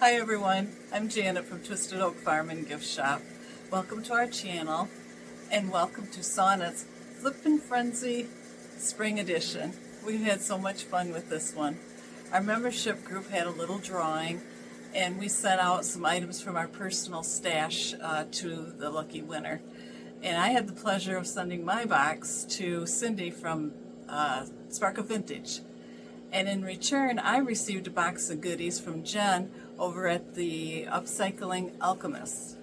Hi everyone, I'm Janet from Twisted Oak Farm and Gift Shop. Welcome to our channel and welcome to Sonnet's Flippin' Frenzy Spring Edition. We've had so much fun with this one. Our membership group had a little drawing and we sent out some items from our personal stash to the lucky winner. And I had the pleasure of sending my box to Cindy from Sparkle Vintage. And in return, I received a box of goodies from Jen over at the Upcycling Alchemist.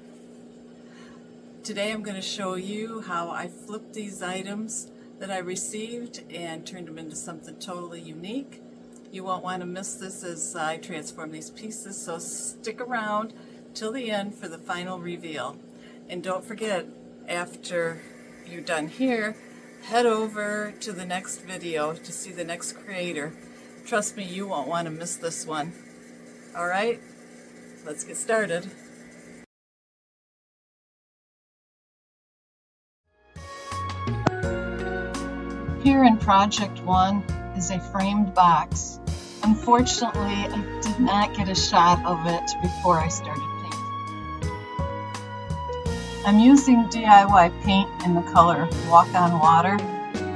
Today I'm going to show you how I flipped these items that I received and turned them into something totally unique. You won't want to miss this as I transform these pieces, so stick around till the end for the final reveal. And don't forget, after you're done here, head over to the next video to see the next creator. Trust me, you won't want to miss this one. All right, let's get started. Here in Project 1 is a framed box. Unfortunately, I did not get a shot of it before I started painting. I'm using DIY paint in the color Walk on Water.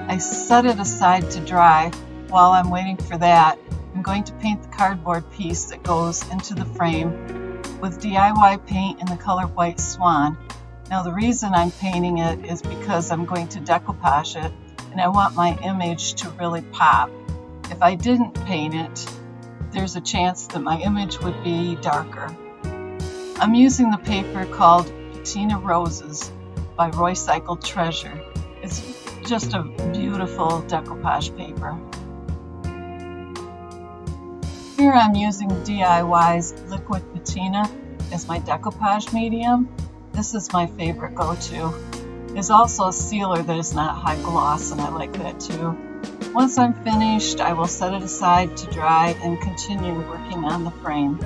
I set it aside to dry. While I'm waiting for that, I'm going to paint the cardboard piece that goes into the frame with DIY paint in the color White Swan. Now the reason I'm painting it is because I'm going to decoupage it and I want my image to really pop. If I didn't paint it, there's a chance that my image would be darker. I'm using the paper called Patina Roses by Roycycled Treasure. It's just a beautiful decoupage paper. Here I'm using DIY's liquid patina as my decoupage medium. This is my favorite go-to. There's also a sealer that is not high gloss and I like that too. Once I'm finished, I will set it aside to dry and continue working on the frame.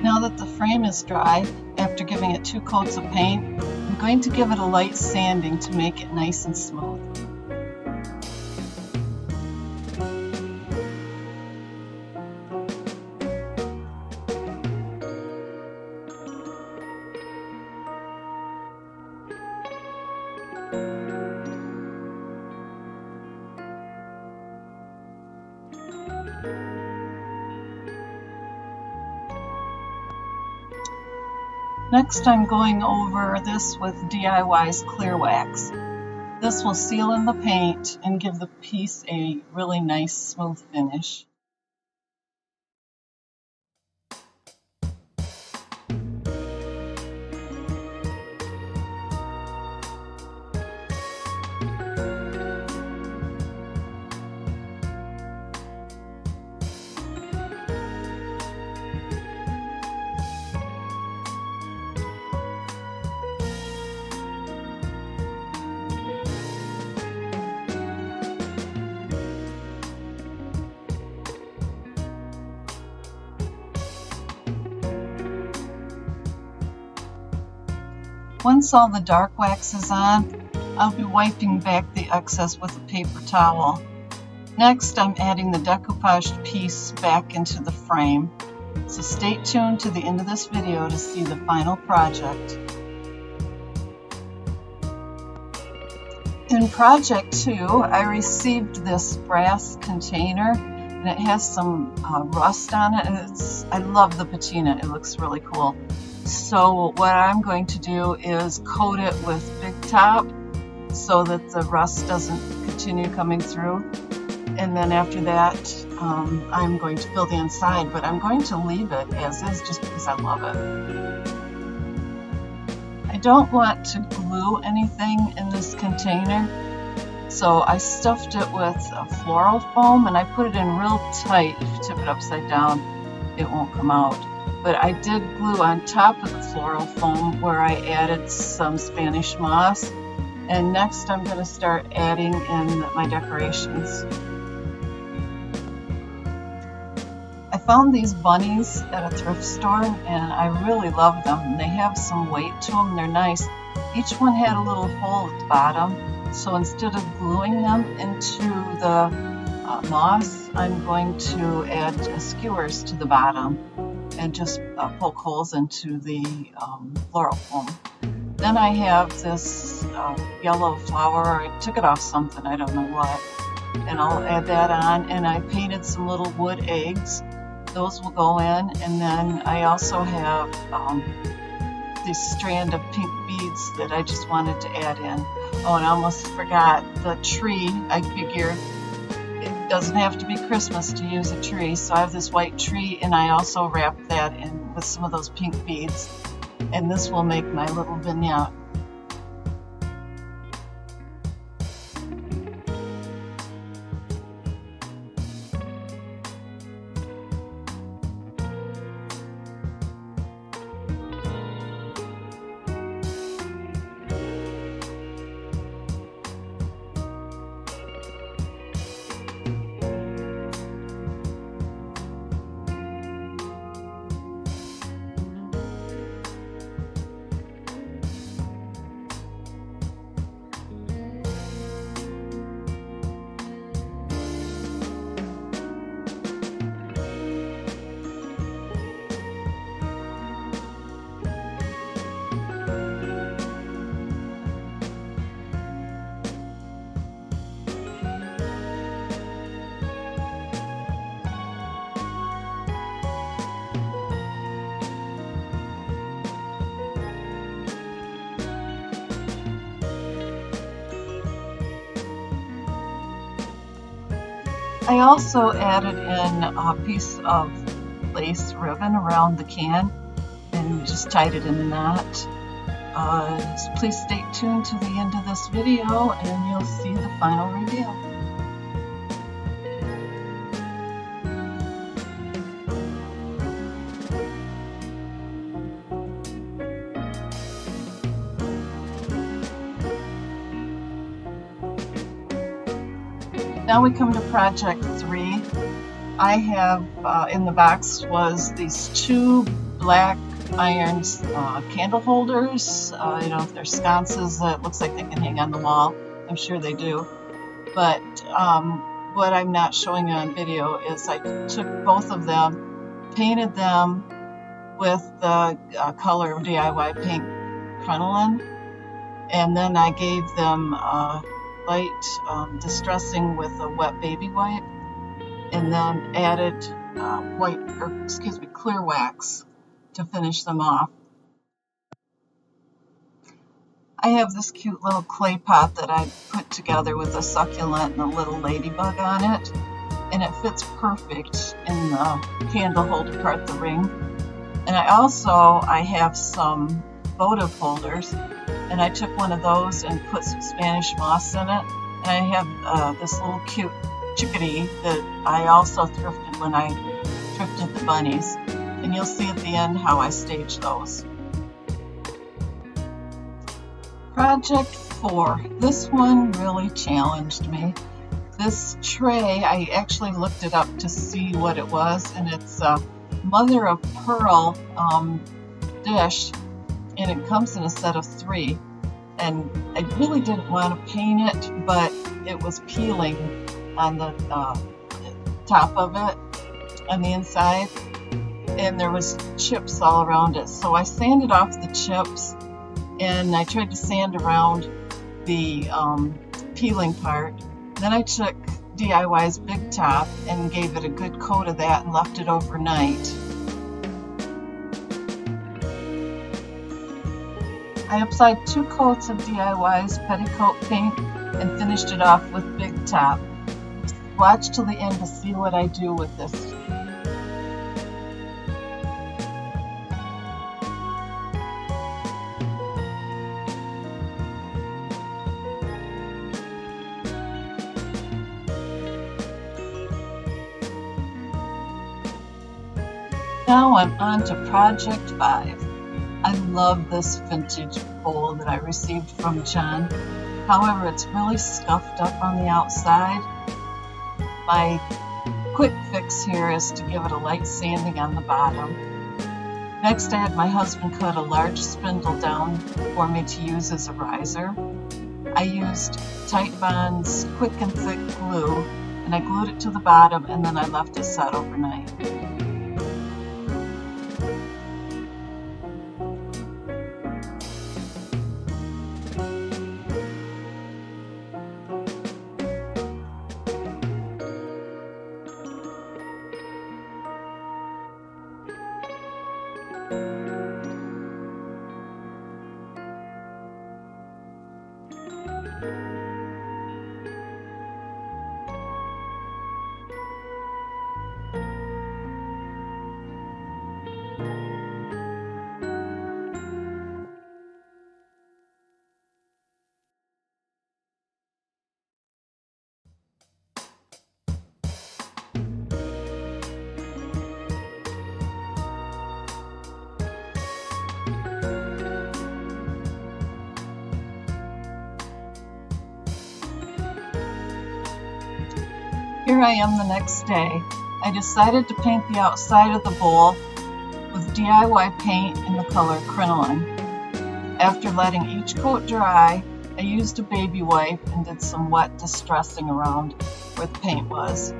Now that the frame is dry, after giving it 2 coats of paint, I'm going to give it a light sanding to make it nice and smooth. Next, I'm going over this with DIY's Clear Wax. This will seal in the paint and give the piece a really nice smooth finish. Once all the dark wax is on, I'll be wiping back the excess with a paper towel. Next, I'm adding the decoupaged piece back into the frame. So stay tuned to the end of this video to see the final project. In Project 2, I received this brass container and it has some rust on it. I love the patina, it looks really cool. So what I'm going to do is coat it with Big Top so that the rust doesn't continue coming through. And then after that, I'm going to fill the inside, but I'm going to leave it as is just because I love it. I don't want to glue anything in this container, so I stuffed it with a floral foam and I put it in real tight. If you tip it upside down, it won't come out. But I did glue on top of the floral foam where I added some Spanish moss. And next I'm going to start adding in my decorations. I found these bunnies at a thrift store and I really love them. They have some weight to them, they're nice. Each one had a little hole at the bottom, so instead of gluing them into the moss, I'm going to add skewers to the bottom and just poke holes into the floral foam. Then I have this yellow flower. I took it off something, I don't know what, and I'll add that on. And I painted some little wood eggs. Those will go in. And then I also have this strand of pink beads that I just wanted to add in. Oh, and I almost forgot the tree. I figure it doesn't have to be Christmas to use a tree, so I have this white tree and I also wrapped that in with some of those pink beads. And this will make my little vignette. I also added in a piece of lace ribbon around the can and just tied it in a knot. So please stay tuned to the end of this video and you'll see the final reveal. Now we come to project 3. I have in the box was these 2 black iron candle holders. You know, if they're sconces that looks like they can hang on the wall. I'm sure they do. But what I'm not showing you on video is I took both of them, painted them with the color of DIY pink crinoline, and then I gave them light distressing with a wet baby wipe, and then added clear wax to finish them off. I have this cute little clay pot that I put together with a succulent and a little ladybug on it, and it fits perfect in the candle holder part, the ring. And I have some votive holders, and I took one of those and put some Spanish moss in it. And I have this little cute chickadee that I also thrifted when I thrifted the bunnies. And you'll see at the end how I stage those. Project 4. This one really challenged me. This tray, I actually looked it up to see what it was, and it's a mother of pearl dish, and it comes in a set of 3. And I really didn't want to paint it, but it was peeling on the top of it, on the inside, and there was chips all around it. So I sanded off the chips, and I tried to sand around the peeling part. Then I took DIY's Big Top and gave it a good coat of that and left it overnight. I applied 2 coats of DIY's Petticoat paint and finished it off with Big Top. Watch till the end to see what I do with this. Now I'm on to project 5. I love this vintage bowl that I received from John. However, it's really scuffed up on the outside. My quick fix here is to give it a light sanding on the bottom. Next, I had my husband cut a large spindle down for me to use as a riser. I used Titebond's quick and thick glue, and I glued it to the bottom, and then I left it set overnight. Here I am the next day. I decided to paint the outside of the bowl with DIY paint in the color crinoline. After letting each coat dry, I used a baby wipe and did some wet distressing around where the paint was.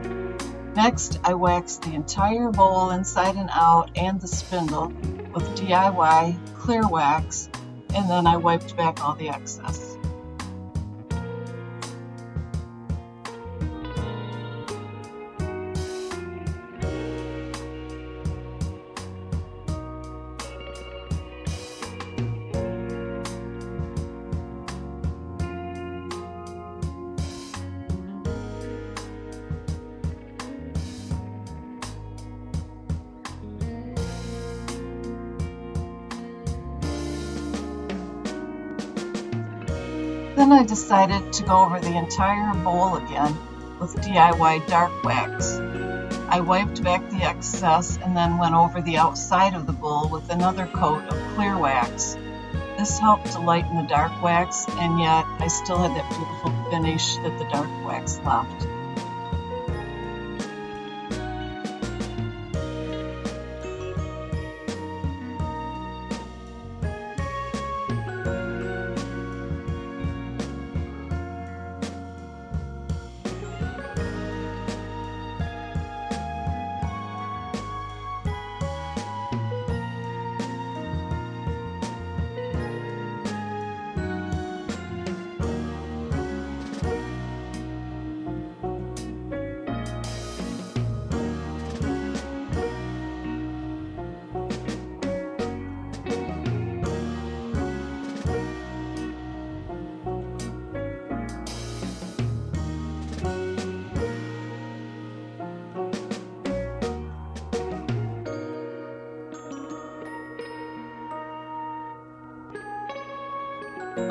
Next, I waxed the entire bowl inside and out and the spindle with DIY clear wax, and then I wiped back all the excess. Then I decided to go over the entire bowl again with DIY dark wax. I wiped back the excess and then went over the outside of the bowl with another coat of clear wax. This helped to lighten the dark wax, and yet I still had that beautiful finish that the dark wax left.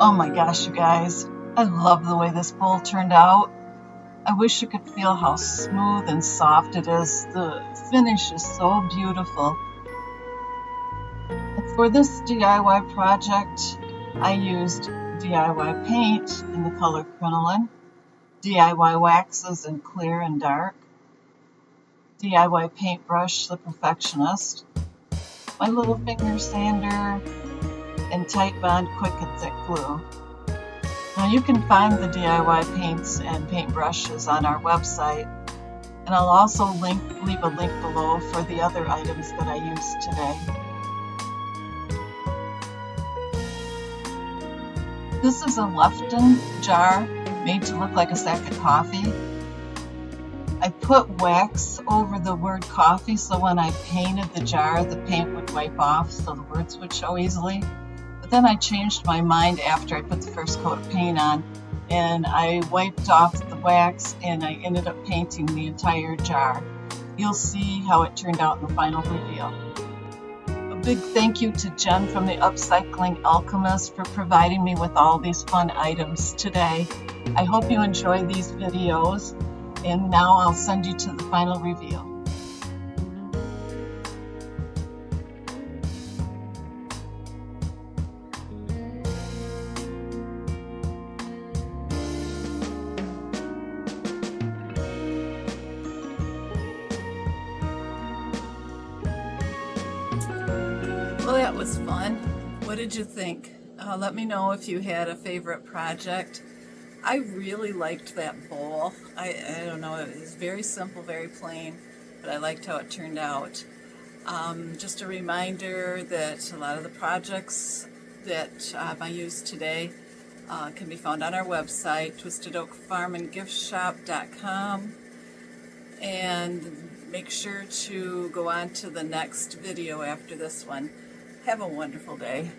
Oh my gosh, you guys, I love the way this bowl turned out. I wish you could feel how smooth and soft it is. The finish is so beautiful. For this DIY project, I used DIY paint in the color crinoline, DIY waxes in clear and dark, DIY paintbrush, the Perfectionist, my little finger sander, and Titebond quick and thick glue. Now you can find the DIY paints and paintbrushes on our website, and I'll also leave a link below for the other items that I used today. This is a Lefton jar made to look like a sack of coffee. I put wax over the word coffee so when I painted the jar, the paint would wipe off so the words would show easily. But then I changed my mind after I put the first coat of paint on and I wiped off the wax and I ended up painting the entire jar. You'll see how it turned out in the final reveal. A big thank you to Jen from the Upcycling Alchemist for providing me with all these fun items today. I hope you enjoy these videos, and now I'll send you to the final reveal. Well, that was fun. What did you think? Let me know if you had a favorite project. I really liked that bowl. I don't know, it was very simple, very plain, but I liked how it turned out. Just a reminder that a lot of the projects that I used today can be found on our website, twistedoakfarmandgiftshop.com. And make sure to go on to the next video after this one. Have a wonderful day.